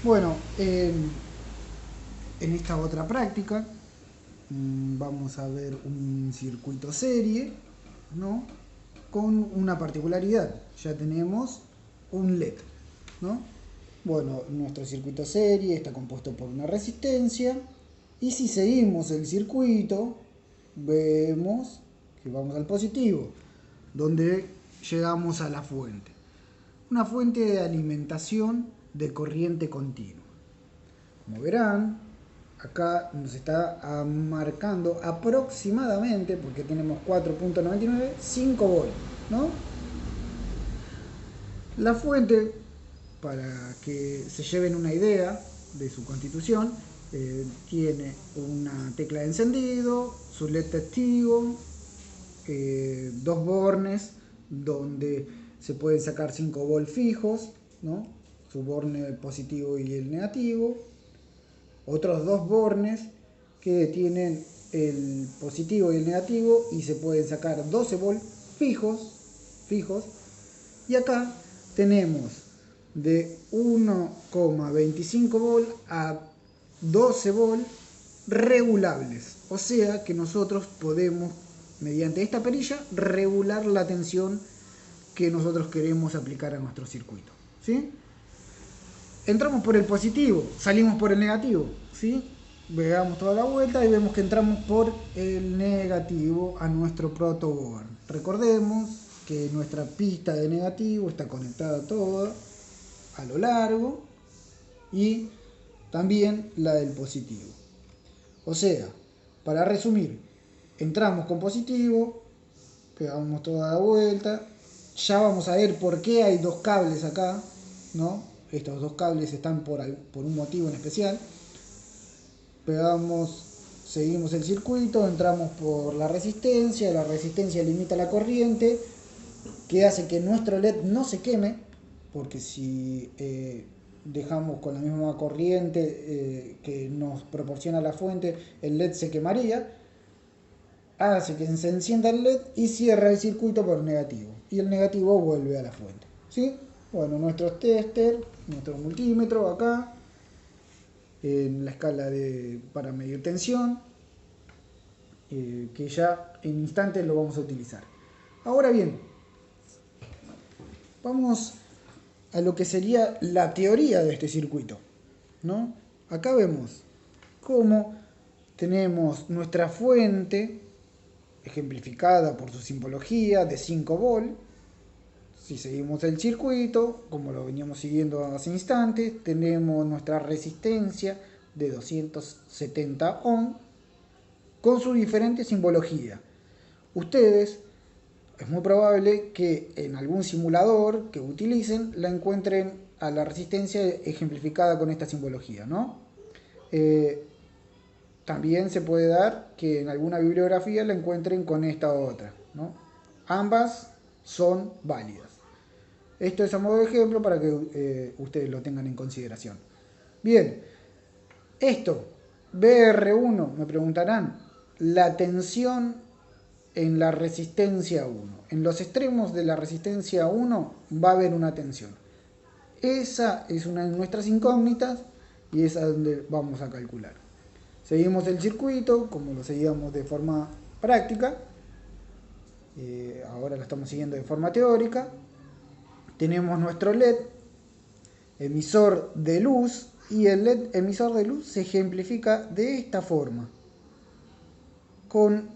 Bueno, en esta otra práctica vamos a ver un circuito serie, ¿no? Con una particularidad. Ya tenemos un LED, ¿no? Bueno, nuestro circuito serie está compuesto por una resistencia y si seguimos el circuito, vemos que vamos al positivo, donde llegamos a la fuente. Una fuente de alimentación de corriente continua. Como verán, acá nos está marcando aproximadamente, porque tenemos 4.99, 5 volts, ¿no? La fuente, para que se lleven una idea de su constitución, tiene una tecla de encendido, su LED testigo, dos bornes donde se pueden sacar 5 volts fijos, ¿no? Su borne positivo y el negativo, otros dos bornes que tienen el positivo y el negativo y se pueden sacar 12 volts fijos. Y acá tenemos de 1,25 volts a 12 volts regulables. O sea que nosotros podemos, mediante esta perilla, regular la tensión que nosotros queremos aplicar a nuestro circuito. ¿Sí? Entramos por el positivo, salimos por el negativo, ¿sí? Veamos toda la vuelta y vemos que entramos por el negativo a nuestro protoboard. Recordemos que nuestra pista de negativo está conectada toda a lo largo y también la del positivo. O sea, para resumir, entramos con positivo, pegamos toda la vuelta, ya vamos a ver por qué hay dos cables acá, ¿no? Estos dos cables están por un motivo en especial. Pegamos, seguimos el circuito, entramos por la resistencia limita la corriente, que hace que nuestro LED no se queme, porque si dejamos con la misma corriente que nos proporciona la fuente, el LED se quemaría, hace que se encienda el LED y cierra el circuito por negativo, y el negativo vuelve a la fuente, ¿sí? Bueno, nuestros tester, nuestro multímetro acá, en la escala para medir tensión, que ya en instantes lo vamos a utilizar. Ahora bien, vamos a lo que sería la teoría de este circuito, ¿no? Acá vemos cómo tenemos nuestra fuente, ejemplificada por su simbología de 5 volts. Si seguimos el circuito, como lo veníamos siguiendo hace instantes, tenemos nuestra resistencia de 270 ohm con su diferente simbología. Ustedes, es muy probable que en algún simulador que utilicen la encuentren a la resistencia ejemplificada con esta simbología, ¿no? También se puede dar que en alguna bibliografía la encuentren con esta otra, ¿no? Ambas son válidas. Esto es a modo de ejemplo para que ustedes lo tengan en consideración. Bien, esto, BR1, me preguntarán, la tensión en la resistencia 1. En los extremos de la resistencia 1 va a haber una tensión. Esa es una de nuestras incógnitas y es a donde vamos a calcular. Seguimos el circuito como lo seguíamos de forma práctica. Ahora lo estamos siguiendo de forma teórica. Tenemos nuestro LED emisor de luz y el LED emisor de luz se ejemplifica de esta forma, con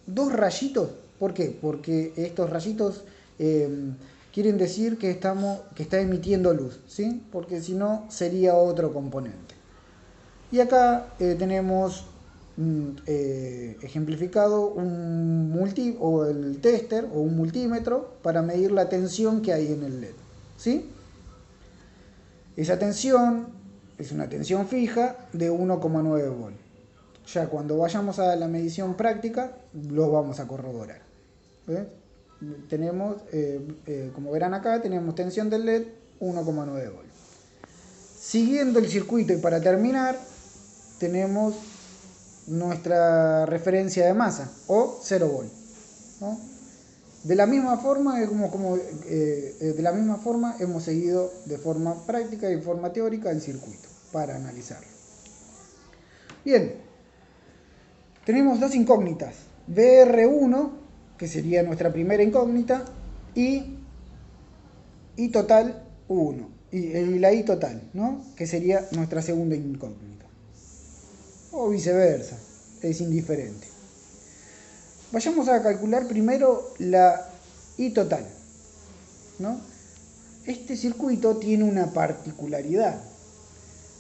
dos rayitos. ¿Por qué? Porque estos rayitos quieren decir que está emitiendo luz, ¿sí? Porque si no sería otro componente. Y acá tenemos ejemplificado o el tester o un multímetro para medir la tensión que hay en el LED, ¿sí? Esa tensión es una tensión fija de 1,9 volts. Ya cuando vayamos a la medición práctica lo vamos a corroborar. ¿Ves? Tenemos, como verán acá, tenemos tensión del LED 1,9 volts. Siguiendo el circuito y para terminar, tenemos nuestra referencia de masa o 0 volts, ¿no? De la misma forma, de la misma forma hemos seguido de forma práctica y de forma teórica el circuito para analizarlo. Bien, tenemos dos incógnitas, BR1, que sería nuestra primera incógnita, y I total 1, y la I total, ¿no? Que sería nuestra segunda incógnita. O viceversa, es indiferente. Vayamos a calcular primero la I total, ¿no? Este circuito tiene una particularidad,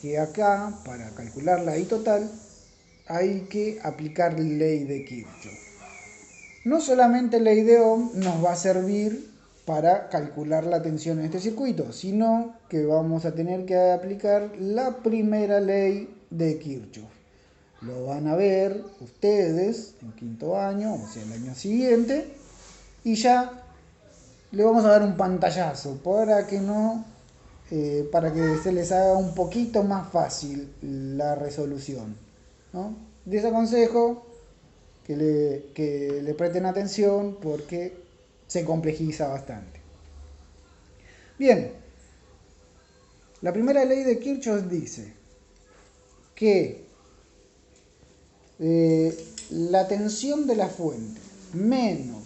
que acá, para calcular la I total, hay que aplicar ley de Kirchhoff. No solamente ley de Ohm nos va a servir para calcular la tensión en este circuito, sino que vamos a tener que aplicar la primera ley de Kirchhoff. Lo van a ver ustedes en quinto año, o sea, el año siguiente, y ya le vamos a dar un pantallazo para que se les haga un poquito más fácil la resolución, ¿no? Les aconsejo que le presten atención porque se complejiza bastante. Bien, la primera ley de Kirchhoff dice que la tensión de la fuente menos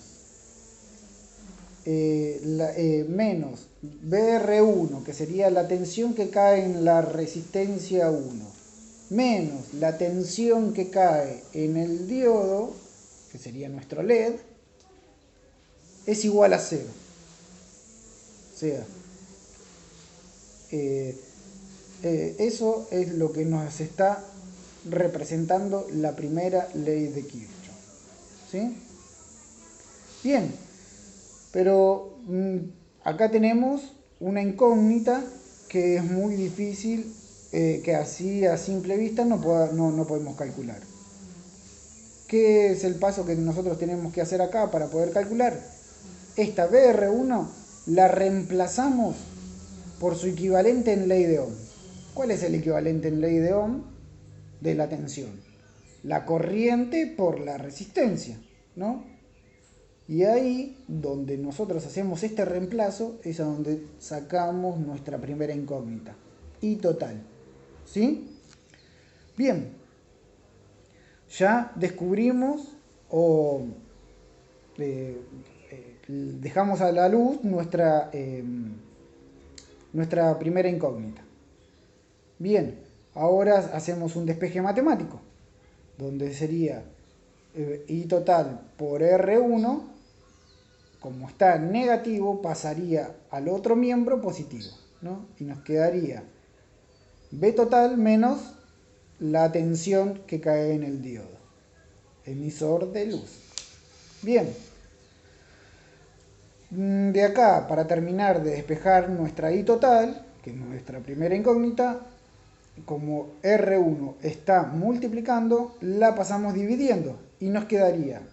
BR1, que sería la tensión que cae en la resistencia 1, menos la tensión que cae en el diodo, que sería nuestro LED, es igual a 0. O sea, eso es lo que nos está representando la primera ley de Kirchhoff, ¿sí? Bien, pero acá tenemos una incógnita que es muy difícil, que así a simple vista no podemos calcular. ¿Qué es el paso que nosotros tenemos que hacer acá para poder calcular? Esta BR1 la reemplazamos por su equivalente en ley de Ohm. ¿Cuál es el equivalente en ley de Ohm? De la tensión. La corriente por la resistencia, ¿no? Y ahí, donde nosotros hacemos este reemplazo, es a donde sacamos nuestra primera incógnita. I total. ¿Sí? Bien. Ya descubrimos o dejamos a la luz nuestra primera incógnita. Bien, ahora hacemos un despeje matemático, donde sería I total por R1, como está negativo, pasaría al otro miembro positivo, ¿no? Y nos quedaría B total menos la tensión que cae en el diodo, emisor de luz. Bien. De acá, para terminar de despejar nuestra I total, que es nuestra primera incógnita, como R1 está multiplicando, la pasamos dividiendo y nos quedaría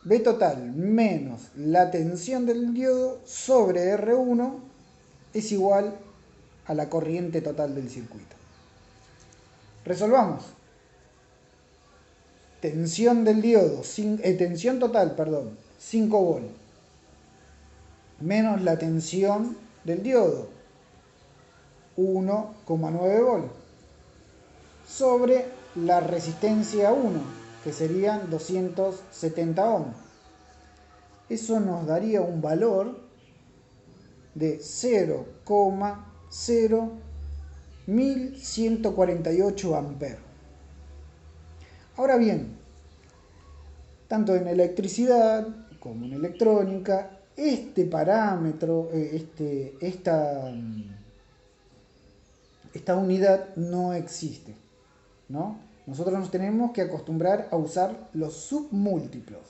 B total menos la tensión del diodo sobre R1 es igual a la corriente total del circuito. Resolvamos. Tensión del diodo, tensión total, 5 volt, menos la tensión del diodo, 1,9 volt, sobre la resistencia 1, que serían 270 ohm. Eso nos daría un valor de 0,0148 amperes. Ahora bien, tanto en electricidad como en electrónica, este parámetro, esta unidad no existe, ¿no? Nosotros nos tenemos que acostumbrar a usar los submúltiplos.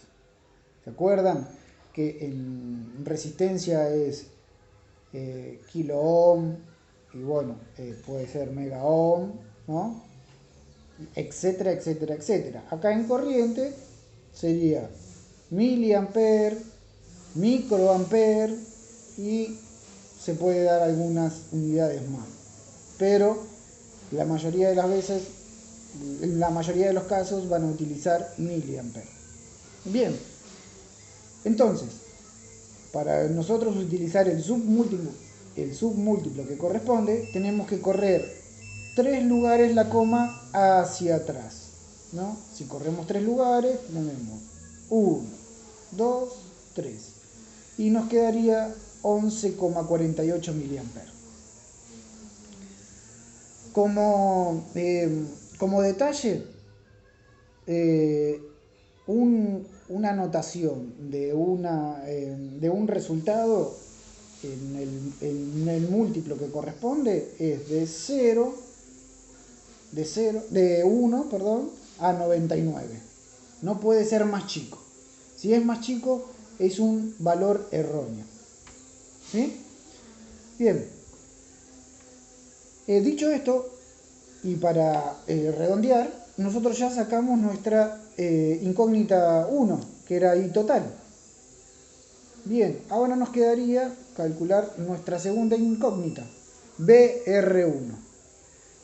¿Se acuerdan que en resistencia es kilo ohm y bueno, puede ser mega ohm, ¿no? Etcétera, etcétera, etcétera. Acá en corriente sería miliamper, microamper y se puede dar algunas unidades más. Pero la mayoría de las veces, en la mayoría de los casos van a utilizar miliamper. Bien, entonces, para nosotros utilizar el submúltiplo que corresponde, tenemos que correr 3 lugares la coma hacia atrás, ¿no? Si corremos 3 lugares, tenemos 1, 2, 3. Y nos quedaría 11,48 miliamperes. Como detalle, una notación de un resultado en el múltiplo que corresponde es de 1, a 99. No puede ser más chico. Si es más chico, es un valor erróneo. ¿Sí? Bien. Dicho esto, y para redondear, nosotros ya sacamos nuestra incógnita 1, que era I total. Bien, ahora nos quedaría calcular nuestra segunda incógnita, BR1.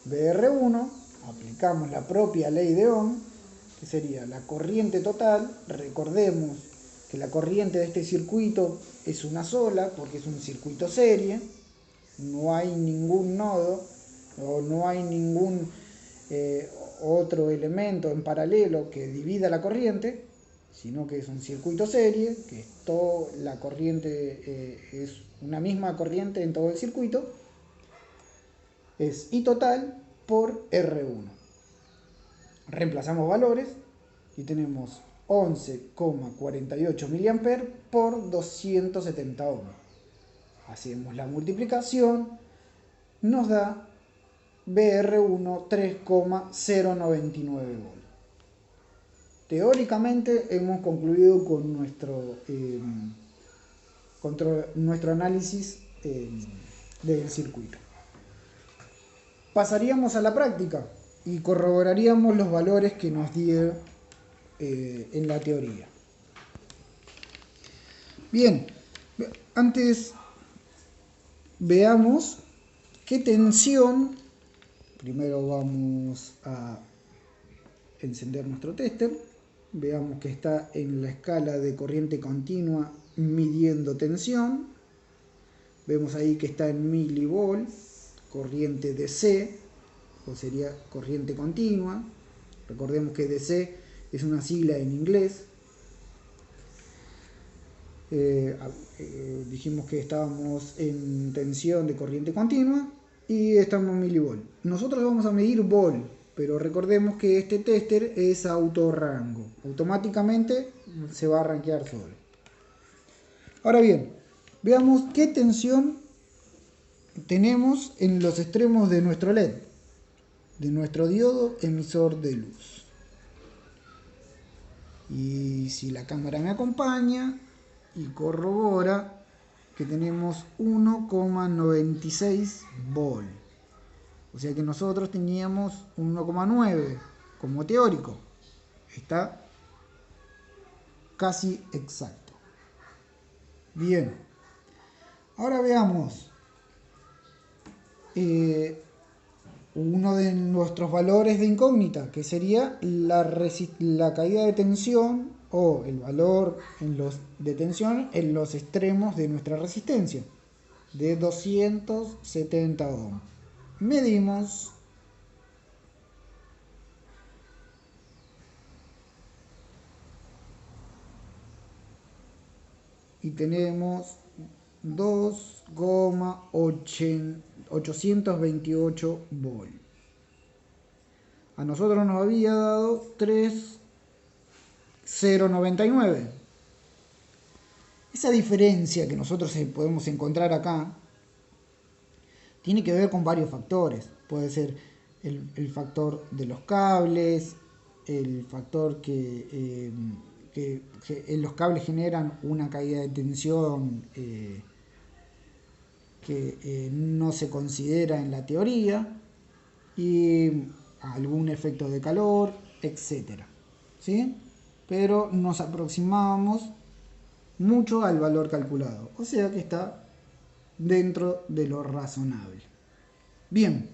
BR1, aplicamos la propia ley de Ohm, que sería la corriente total. Recordemos que la corriente de este circuito es una sola, porque es un circuito serie. No hay ningún nodo, o no hay ningún otro elemento en paralelo que divida la corriente, sino que es un circuito serie, que toda la corriente es una misma corriente en todo el circuito. Es I total por R1. Reemplazamos valores y tenemos 11,48 miliamperes por 270 ohm. Hacemos la multiplicación, nos da BR1 3,099 volt. Teóricamente hemos concluido con nuestro análisis del circuito. Pasaríamos a la práctica y corroboraríamos los valores que nos dio en la teoría. Bien, antes veamos qué tensión. Primero vamos a encender nuestro tester. Veamos que está en la escala de corriente continua midiendo tensión. Vemos ahí que está en milivolt, corriente DC, o sería corriente continua. Recordemos que DC es una sigla en inglés. Dijimos que estábamos en tensión de corriente continua y estamos en milivolt. Nosotros vamos a medir volt, pero recordemos que este tester es autorrango. Automáticamente se va a rankear solo. Ahora bien, veamos qué tensión tenemos en los extremos de nuestro LED, de nuestro diodo emisor de luz. Y si la cámara me acompaña y corrobora que tenemos 1,96 volt. O sea que nosotros teníamos 1,9 como teórico. Está casi exacto. Bien. Ahora veamos uno de nuestros valores de incógnita, que sería la caída de tensión o el valor de tensión en los extremos de nuestra resistencia, de 270 ohm. Medimos y tenemos 2,828 volt. A nosotros nos había dado 3,099. Esa diferencia que nosotros podemos encontrar acá tiene que ver con varios factores. Puede ser el factor de los cables, el factor que los cables generan una caída de tensión que no se considera en la teoría, y algún efecto de calor, etc. ¿Sí? Pero nos aproximamos mucho al valor calculado, o sea que está dentro de lo razonable. Bien,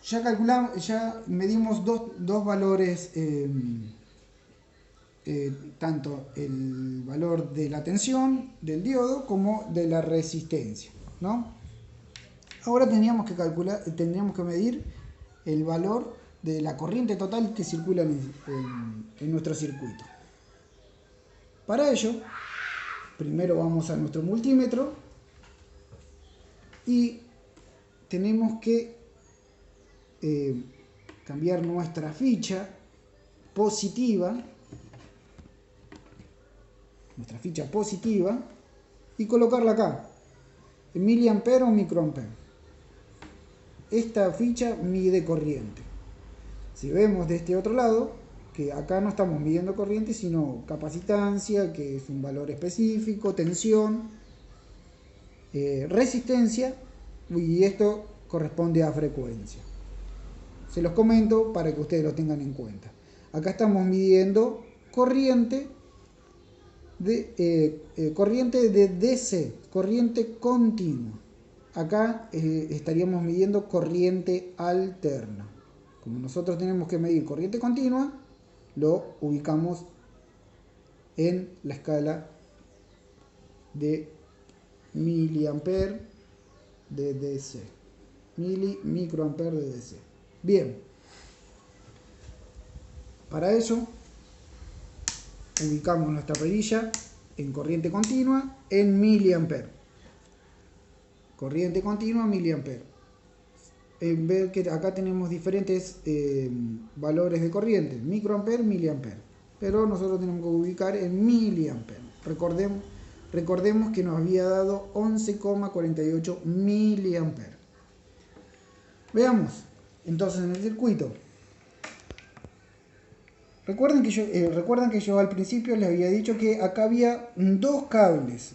ya calculamos, ya medimos dos valores tanto el valor de la tensión del diodo como de la resistencia, ¿no? Ahora tendríamos que medir el valor de la corriente total que circula en nuestro circuito. Para ello, primero vamos a nuestro multímetro y tenemos que cambiar nuestra ficha positiva, y colocarla acá, en miliampere o microampere. Esta ficha mide corriente. Si vemos de este otro lado, que acá no estamos midiendo corriente, sino capacitancia, que es un valor específico, tensión, resistencia, y esto corresponde a frecuencia. Se los comento para que ustedes lo tengan en cuenta. Acá estamos midiendo corriente de DC, corriente continua. Acá estaríamos midiendo corriente alterna. Como nosotros tenemos que medir corriente continua, lo ubicamos en la escala de miliampere de DC, microampere de DC. Bien, para eso ubicamos nuestra perilla en corriente continua en miliampere. Corriente continua miliampere. Ver que acá tenemos diferentes valores de corriente, microampere, miliampere, pero nosotros tenemos que ubicar en miliampere. Recordemos que nos había dado 11,48 miliampere. Veamos entonces en el circuito. Recuerden que yo al principio les había dicho que acá había dos cables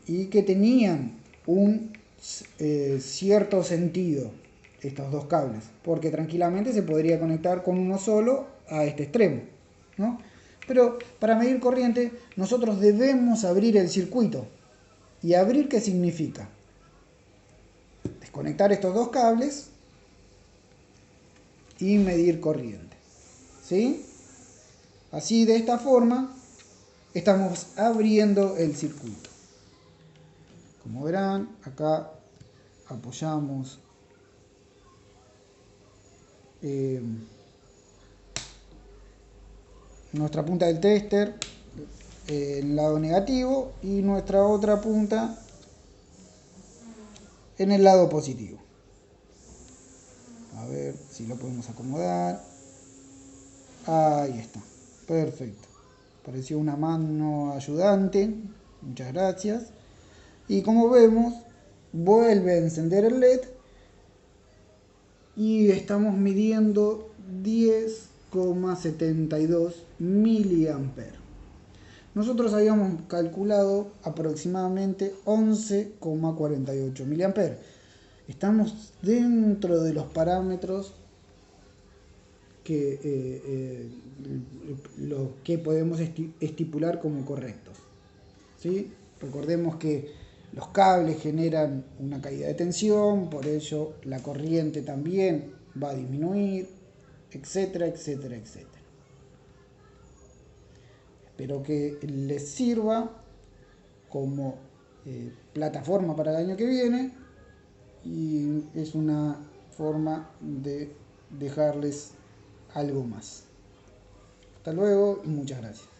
y que tenían un cierto sentido estos dos cables, porque tranquilamente se podría conectar con uno solo a este extremo, ¿no? Pero para medir corriente nosotros debemos abrir el circuito. ¿Y abrir qué significa? Desconectar estos dos cables y medir corriente, ¿sí? Así, de esta forma estamos abriendo el circuito. Como verán, acá apoyamos nuestra punta del tester en el lado negativo y nuestra otra punta en el lado positivo. A ver si lo podemos acomodar. Ahí está, perfecto. Pareció una mano ayudante, muchas gracias. Y como vemos, vuelve a encender el LED y estamos midiendo 10,72 miliampere. Nosotros habíamos calculado aproximadamente 11,48 miliampere. Estamos dentro de los parámetros que podemos estipular como correctos, ¿sí? Recordemos que los cables generan una caída de tensión, por ello la corriente también va a disminuir, etcétera, etcétera, etcétera. Espero que les sirva como plataforma para el año que viene, y es una forma de dejarles algo más. Hasta luego y muchas gracias.